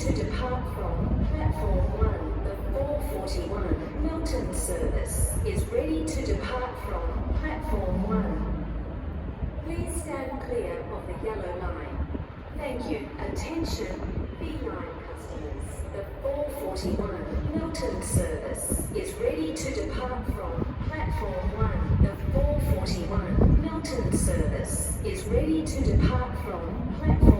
to depart from platform 1. The 441 Milton service is ready to depart from platform 1. Please stand clear of the yellow line. Thank you. Attention, B9 customers. The 441 Milton service is ready to depart from platform 1. The 441 Milton service is ready to depart from platform